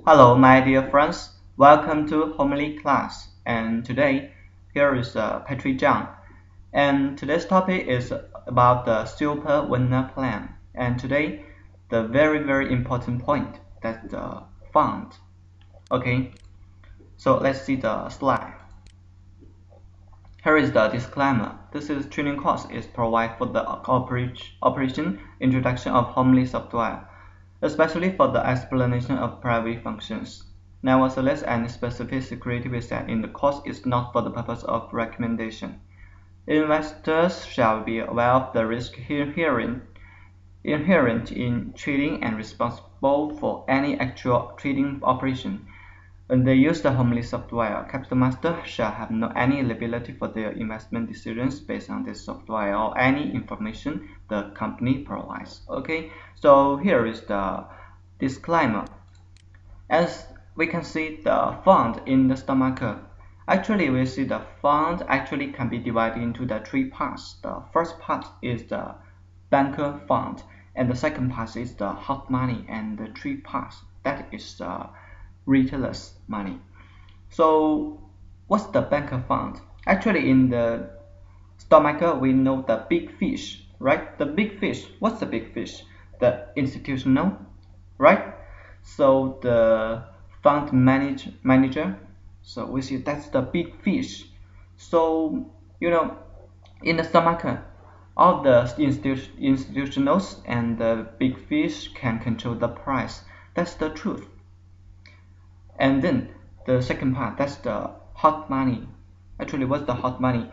Hello, my dear friends. Welcome to Homely class. And today, here is Patrick Zhang. And today's topic is about the super winner plan. And today, the very important point that's the fund. Okay, so let's see the slide. Here is the disclaimer. This is training course is provided for the operation introduction of Homely software, especially for the explanation of private functions. Nevertheless, any specific security we set in the course is not for the purpose of recommendation. Investors shall be aware of the risk inherent in trading and responsible for any actual trading operation. When they use the Homely software, Capital Master shall have no any liability for their investment decisions based on this software or any information the company provides. Okay, so here is the disclaimer. As we can see the fund in the stock market, actually we see the fund actually can be divided into the three parts. The first part is the banker fund, and the second part is the hot money, and the three parts that is the retailers money. So what's the banker fund? Actually in the stock market we know the big fish, right? The big fish, what's the big fish? The institutional, right? So the manager, so we see that's the big fish. So in the stock market all the institutionals and the big fish can control the price. That's the truth. And then the second part, that's the hot money. Actually, what's the hot money?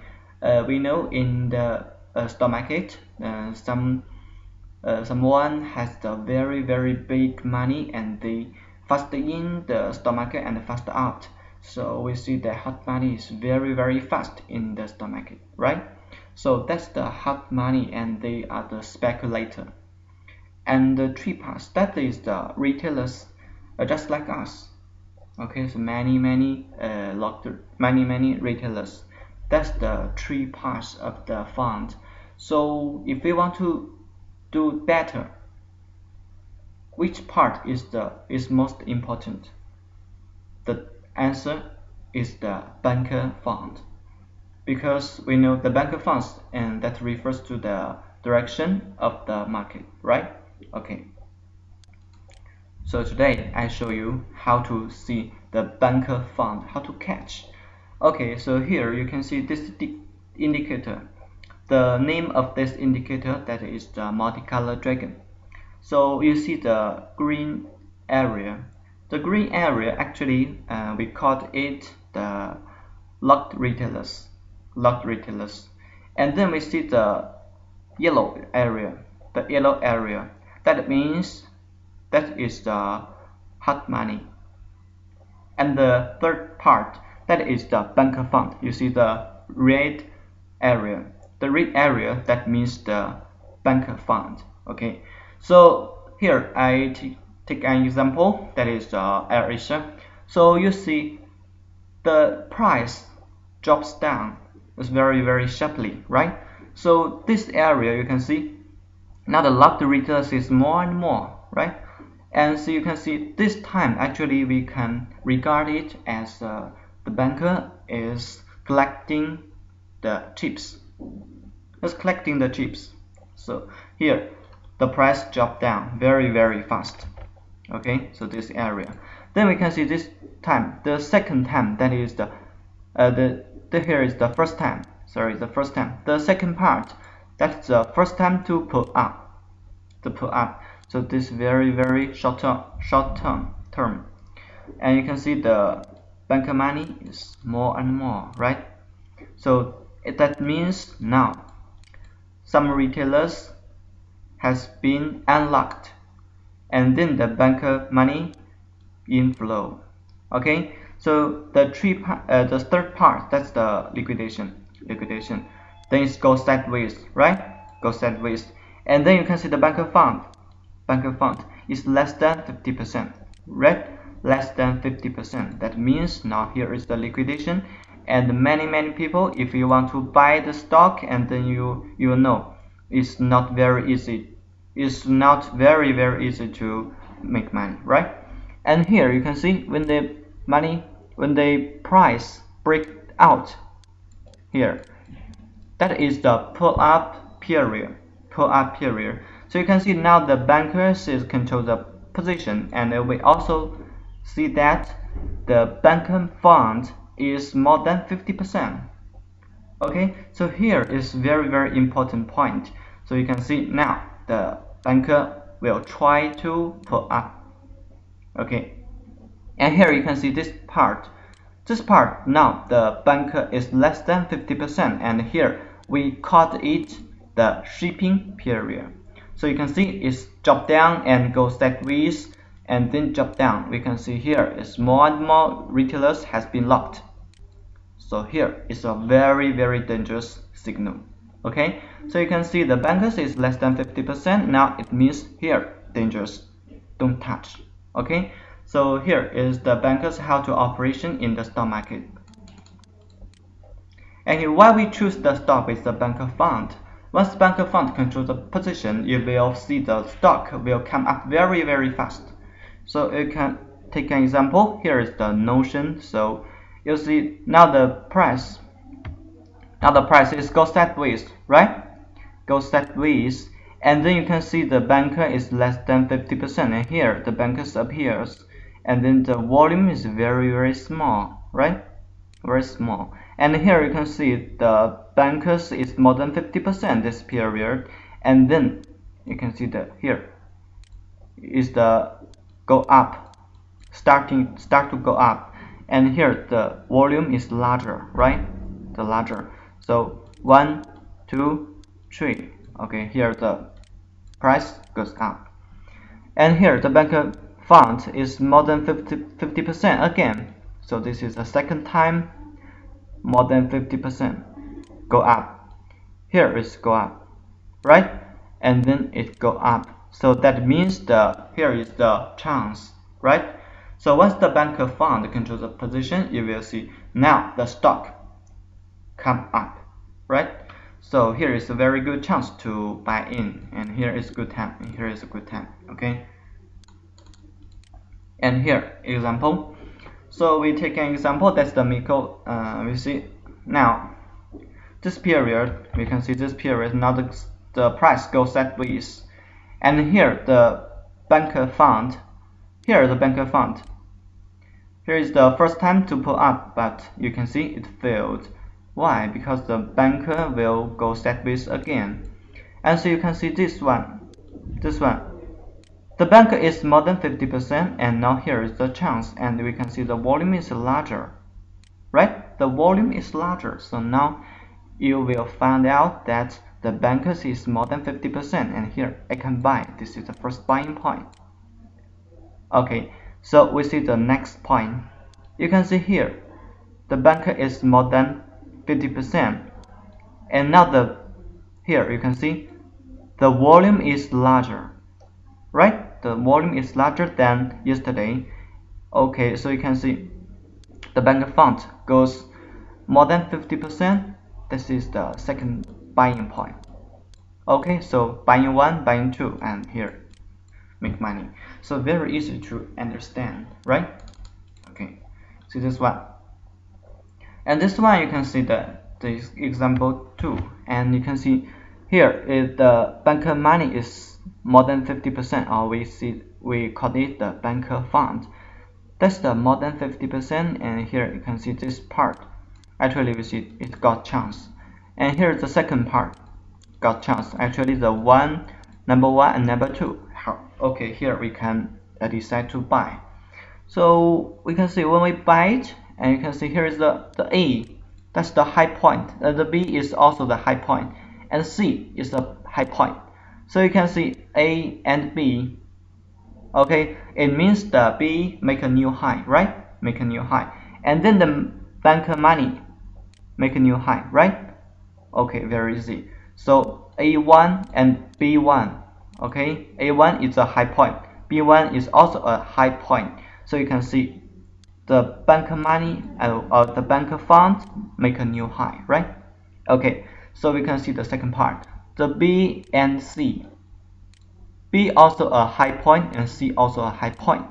We know in the stock market, someone has the very big money and they fast in the stock market and fast out. So we see the hot money is very fast in the stock market, right? So that's the hot money, and they are the speculator. And the three parts, that is the retailers, just like us. Okay, so many retailers. That's the three parts of the fund. So if we want to do better, which part is most important? The answer is the banker fund, because we know the banker funds, and that refers to the direction of the market, right? Okay. So today I show you how to see the banker fund, how to catch. Okay, so here you can see this indicator. The name of this indicator, that is the multicolored dragon. So you see the green area. The green area actually we called it the locked retailers. And then we see the yellow area. The yellow area. That means that is the hot money. And the third part, that is the banker fund. You see the red area. The red area, that means the banker fund. Okay, so here I take an example, that is AirAsia. So you see the price drops down. It's very sharply, right? So this area you can see now the locked retailers is more and more, right? And so you can see this time actually we can regard it as the banker is collecting the chips. It's collecting the chips. So here the price dropped down very fast. Okay, so this area. Then we can see this time, the second time, that is here is the first time. Sorry, the first time. The second part, that's the first time to put up. So this very short term. And you can see the banker money is more and more, right? So that means now some retailers has been unlocked, and then the banker money inflow. Okay, so the third part, that's the liquidation. Then it goes sideways, right? Goes sideways. And then you can see the banker fund is less than 50%, right? Less than 50%. That means now here is the liquidation, and many people, if you want to buy the stock, and then you know it's not very easy. It's not very easy to make money, right? And here you can see when the price break out here, that is the pull-up period. So you can see now the bankers is control the position, and we also see that the banker fund is more than 50%. Okay, so here is very important point. So you can see now the banker will try to pull up. Okay, and here you can see this part. Now the banker is less than 50%, and here we call it the shipping period. So you can see it's drop down and go sideways and then drop down. We can see here is more and more retailers has been locked. So here is a very dangerous signal. Okay, so you can see the bankers is less than 50%. Now it means here dangerous, don't touch. Okay, so here is the bankers how to operation in the stock market. And why we choose the stock with the banker fund. Once banker fund controls the position, you will see the stock will come up very fast. So you can take an example. Here is the notion. So you see now the price is go sideways, right? Go sideways, and then you can see the banker is less than 50%, and here the bankers appears, and then the volume is very small, right? Very small. And here you can see the bankers is more than 50% this period, and then you can see that here is the go up, start to go up, and here the volume is larger, right? The larger. So 1, 2, 3. Okay, here the price goes up, and here the banker fund is more than 50% again. So this is the second time more than 50% go up. Here is go up, right? And then it go up. So that means here is the chance, right? So once the banker fund controls the position, you will see now the stock come up, right? So here is a very good chance to buy in, and here is a good time, and here is a good time. Okay, and here example. So we take an example, that's the Miko. We see now this period, we can see this period now the price goes sideways, and here the banker fund, here is the first time to pull up, but you can see it failed. Why? Because the banker will go sideways again. And so you can see this one. The banker is more than 50%, and now here is the chance, and we can see the volume is larger, right? The volume is larger. So now you will find out that the bankers is more than 50%, and here I can buy. This is the first buying point. Okay, so we see the next point. You can see here the banker is more than 50%, and now here you can see the volume is larger, right? The volume is larger than yesterday. Okay, so you can see the banker fund goes more than 50%. This is the second buying point. Okay, so buying 1, buying 2, and here make money. So very easy to understand, right? Okay, see this one, and this one you can see the example 2, and you can see here if the banker money is more than 50%, or we call it the banker fund. That's the more than 50%, and here you can see this part. Actually, we see it got chance, and here the second part got chance. Actually, the number 1 and number 2. Okay, here we can decide to buy. So we can see when we buy it, and you can see here is the A, that's the high point. The B is also the high point, and C is the high point. So you can see A and B. Okay, it means the B make a new high, right? Make a new high, and then the banker money make a new high, right? Okay, very easy. So A1 and B1. Okay, A1 is a high point, B1 is also a high point. So you can see the banker money or the banker fund make a new high, right? Okay, so we can see the second part, the B and C. B also a high point, and C also a high point.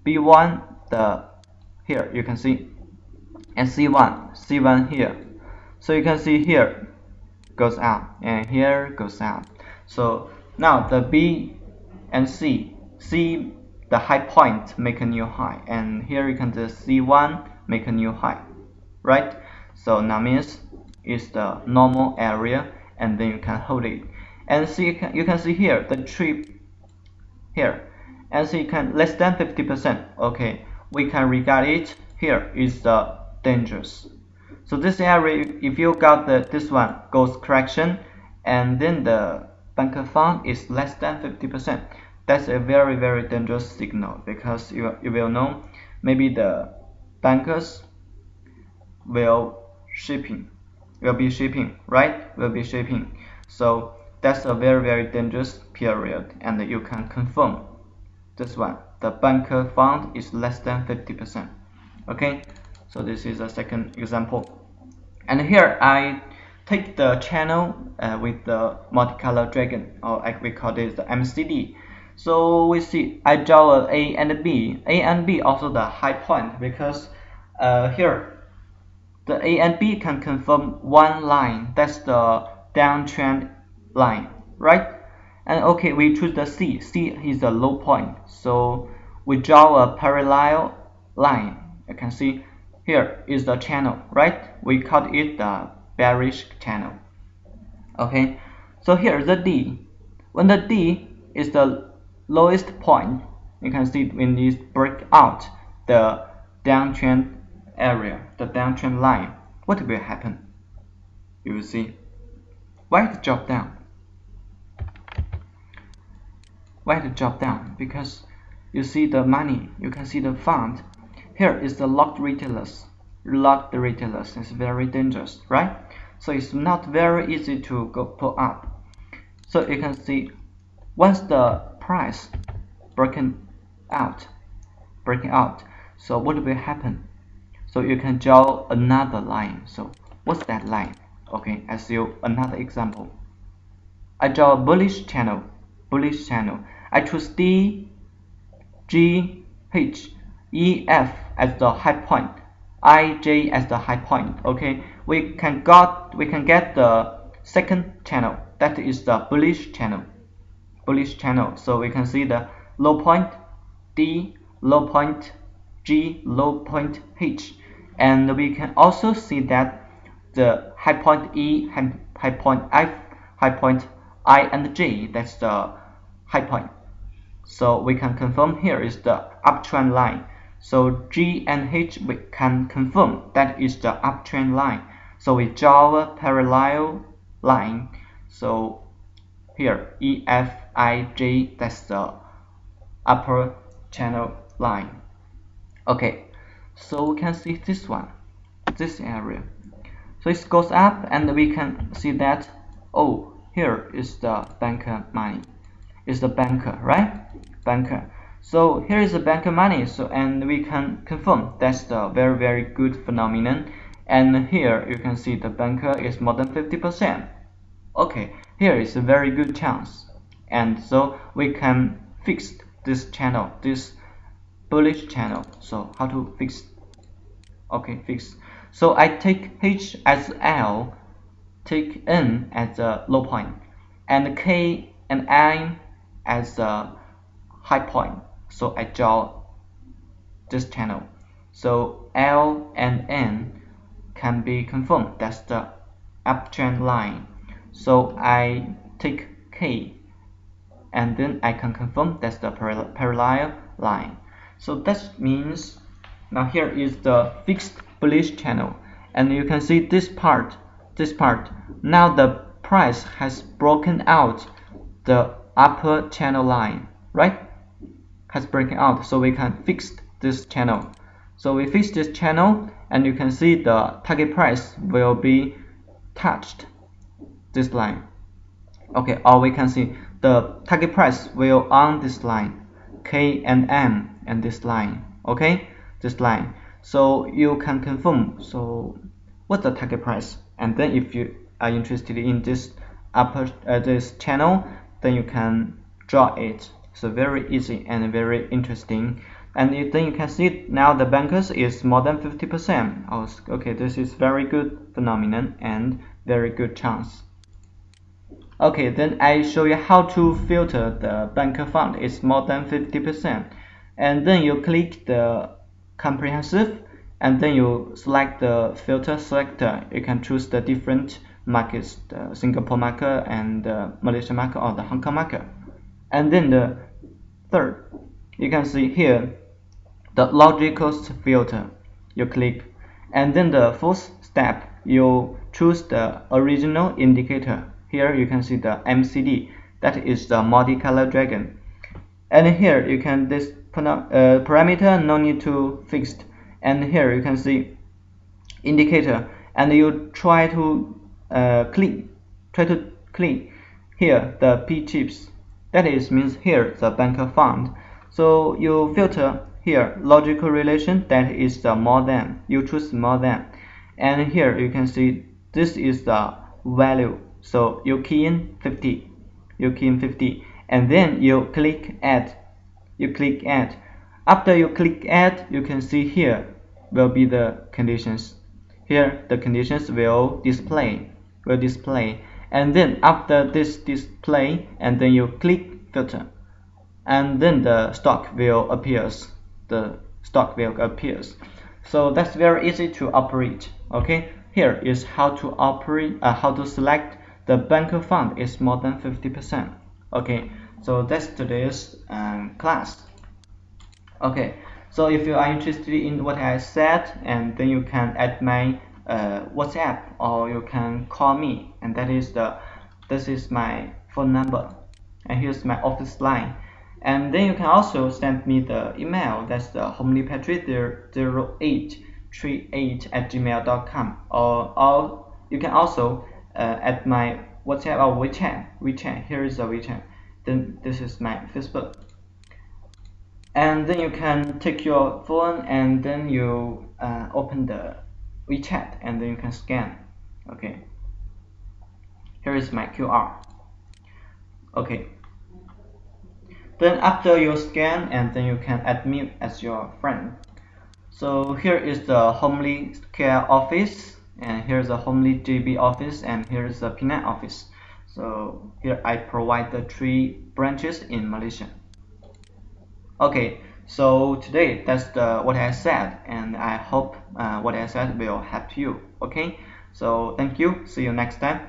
B1, the here you can see, and C1 here. So you can see here goes up and here goes up. So now the B and C the high point make a new high, and here you can do C1 make a new high, right? So now means is the normal area, and then you can hold it, and see you can see here the tree here, and so you can less than 50%. Okay, we can regard it here is the dangerous. So this area, if you got this one goes correction, and then the banker fund is less than 50%, that's a very dangerous signal, because you will know maybe the bankers will be shipping, right? Will be shipping. So that's a very dangerous period, and you can confirm this one. The banker fund is less than 50%. Okay, so this is a second example. And here I take the channel with the multicolor dragon, or we call this the MCD. So we see I draw A and B. A and B also the high point, because here the A and B can confirm one line, that's the downtrend line, right? And okay, we choose the C. C is the low point, so we draw a parallel line. You can see here is the channel, right? We call it the bearish channel. Okay, so here is the D. When the D is the lowest point, you can see when it break out the downtrend area, the downtrend line, what will happen? You will see why it drop down. Why it drop down? Because you see the money, you can see the fund. Here is the locked retailers. Locked retailers is very dangerous, right? So it's not very easy to go pull up. So you can see once the price breaking out, so what will happen? So you can draw another line. So what's that line? Okay, I see another example. I draw a bullish channel. I choose D, G, H, E, F as the high point, I, J as the high point. Okay, we can get the second channel, that is the bullish channel. So we can see the low point D, low point G, low point H, and we can also see that the high point E, high point F, high point I and J, that's the high point. So we can confirm here is the uptrend line. So G and H we can confirm that is the uptrend line. So we draw a parallel line. So here E, F, I, J, that's the upper channel line. Okay, so we can see this one, this area. So it goes up, and we can see that, oh, here is the banker money, is the banker, right? Banker. So here is the banker money. So and we can confirm that's the very good phenomenon. And here you can see the banker is more than 50%. Okay, here is a very good chance, and so we can fix this channel, this bullish channel. So how to fix? Okay, fix. So I take H as L, take N as the low point, and K and I as the high point. So I draw this channel. So L and N can be confirmed, that's the uptrend line. So I take K, and then I can confirm that's the parallel line. So that means now here is the fixed bullish channel, and you can see this part. Now the price has broken out the upper channel line, right? Has broken out, so we can fix this channel. So we fix this channel, and you can see the target price will be touched this line. Okay, or we can see the target price will on this line, K and M, and this line. Okay, this line. So you can confirm. So what's the target price? And then if you are interested in this this channel, then you can draw it. So very easy and very interesting and then you can see now the bankers is more than 50%. Okay, this is very good phenomenon and very good chance. Okay, then I show you how to filter the banker fund is more than 50%, and then you click the comprehensive, and then you select the filter selector. You can choose the different markets, the Singapore market and the Malaysia market or the Hong Kong market. And then the third, you can see here the logical filter. You click, and then the fourth step, you choose the original indicator. Here you can see the MCD, that is the multicolor dragon. And here you can this parameter no need to fixed. And here you can see indicator, and you try to click here the P chips. That is means here the banker fund. So you filter here logical relation, that is the more than. You choose more than, and here you can see this is the value. So you key in 50. You key in 50, and then you click add. You click add. After you click add, you can see here will be the conditions. Here the conditions will display. And then after this display, and then you click filter, and then the stock will appears. So that's very easy to operate. Okay, here is how to operate, how to select the banker fund is more than 50%. Okay, so that's today's class. Okay, so if you are interested in what I said, and then you can add my WhatsApp, or you can call me, and this is my phone number, and here's my office line. And then you can also send me the email, that's the homelypatrick0838@gmail.com, or you can also add my WhatsApp or WeChat. Here is the WeChat. Then this is my Facebook. And then you can take your phone, and then you open the WeChat, and then you can scan. Okay, here is my QR. Okay, then after you scan, and then you can add me as your friend. So here is the Homely Care office, and here's the Homely JB office, and here's the Penang office. So here I provide the 3 branches in Malaysia. Okay, so today that's what I said, and I hope what I said will help you. Okay, so thank you, see you next time.